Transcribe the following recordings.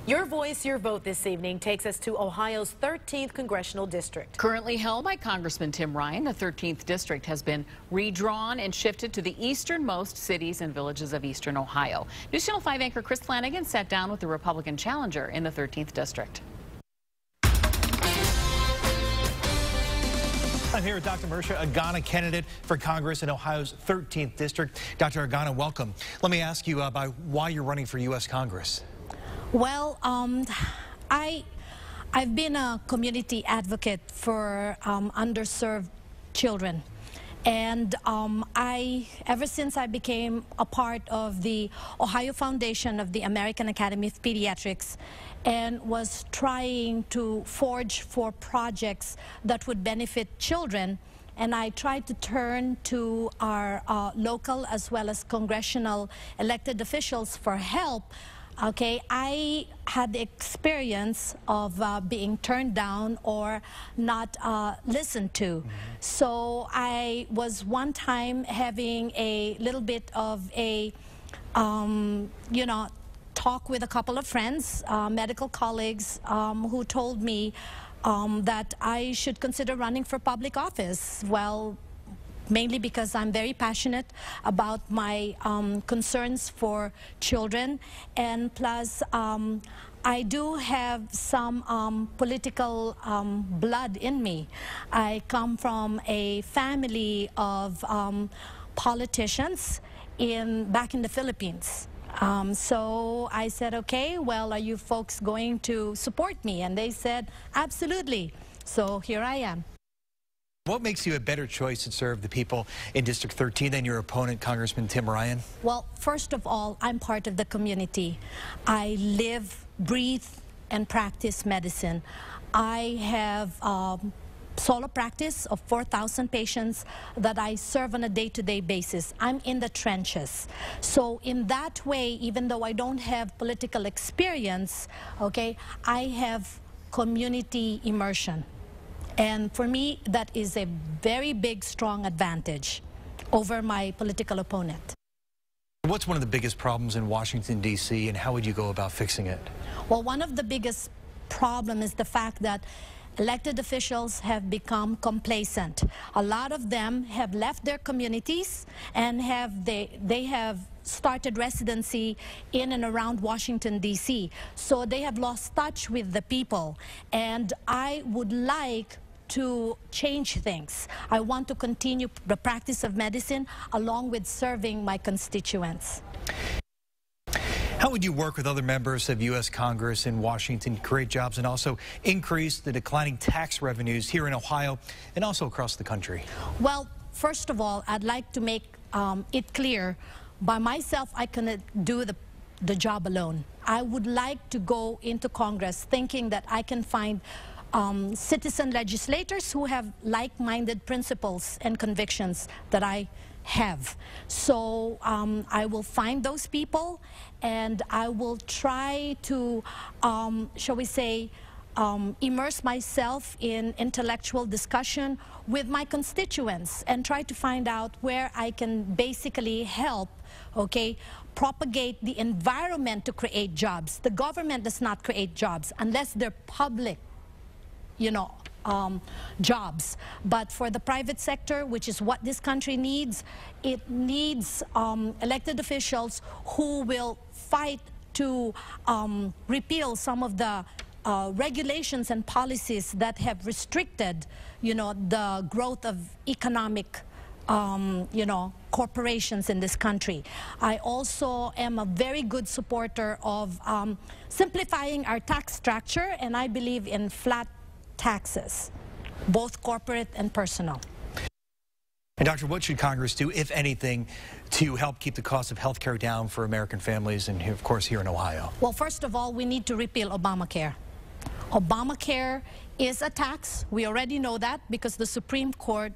Your voice, your vote this evening takes us to Ohio's 13th congressional district. Currently held by Congressman Tim Ryan, the 13th district has been redrawn and shifted to the easternmost cities and villages of eastern Ohio. News Channel 5 anchor Chris Flanagan sat down with the Republican challenger in the 13th district. I'm here with Dr. Marisha Agana, candidate for Congress in Ohio's 13th district. Dr. Agana, welcome. Let me ask you about why you're running for U.S. Congress. Well, I've been a community advocate for underserved children. And ever since I became a part of the Ohio Foundation of the American Academy of Pediatrics and was trying to forge for projects that would benefit children, and I tried to turn to our local as well as congressional elected officials for help. Okay, I had the experience of being turned down or not listened to. So I was one time having a little bit of a, talk with a couple of friends, medical colleagues, who told me that I should consider running for public office. Well, mainly because I'm very passionate about my concerns for children, and plus I do have some political blood in me. I come from a family of politicians back in the Philippines. So I said, okay, well, are you folks going to support me? And they said, absolutely. So here I am. What makes you a better choice to serve the people in District 13 than your opponent, Congressman Tim Ryan? Well, first of all, I'm part of the community. I live, breathe, and practice medicine. I have solo practice of 4,000 patients that I serve on a day-to-day basis. I'm in the trenches. So in that way, even though I don't have political experience, okay, I have community immersion. And for me, that is a very big, strong advantage over my political opponent. What's one of the biggest problems in Washington, D.C., and how would you go about fixing it? Well, one of the biggest problems is the fact that elected officials have become complacent. A lot of them have left their communities and they have started residency in and around Washington, D.C. So they have lost touch with the people. And I would like to change things. I want to continue the practice of medicine along with serving my constituents. How would you work with other members of U.S. Congress in Washington to create jobs and also increase the declining tax revenues here in Ohio and also across the country? Well, first of all, I'd like to make it clear, by myself, I cannot do the job alone. I would like to go into Congress thinking that I can find citizen legislators who have like-minded principles and convictions that I have. So I will find those people and I will try to, shall we say, immerse myself in intellectual discussion with my constituents and try to find out where I can basically help, okay, propagate the environment to create jobs. The government does not create jobs unless they're public, jobs. But for the private sector, which is what this country needs, it needs elected officials who will fight to repeal some of the regulations and policies that have restricted, the growth of economic, corporations in this country. I also am a very good supporter of simplifying our tax structure, and I believe in flat taxes, both corporate and personal. And Doctor, what should Congress do, if anything, to help keep the cost of health care down for American families and, of course, here in Ohio? Well, first of all, we need to repeal Obamacare. Obamacare is a tax. We already know that because the Supreme Court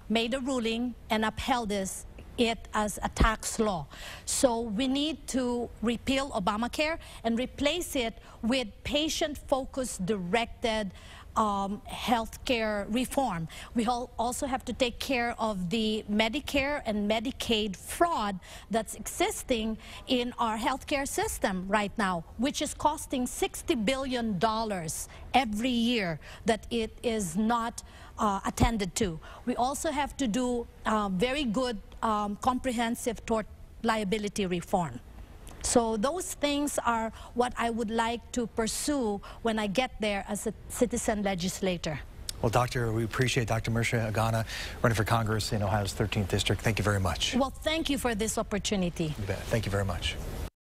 made a ruling and upheld it as a tax law. So we need to repeal Obamacare and replace it with patient-focused, directed health care reform. We also have to take care of the Medicare and Medicaid fraud that's existing in our healthcare system right now, which is costing $60 billion every year that it is not attended to. We also have to do very good comprehensive tort liability reform. So those things are what I would like to pursue when I get there as a citizen legislator. Well, Doctor, we appreciate Dr. Marisha Agana running for Congress in Ohio's 13th District. Thank you very much. Well, thank you for this opportunity. You bet. Thank you very much.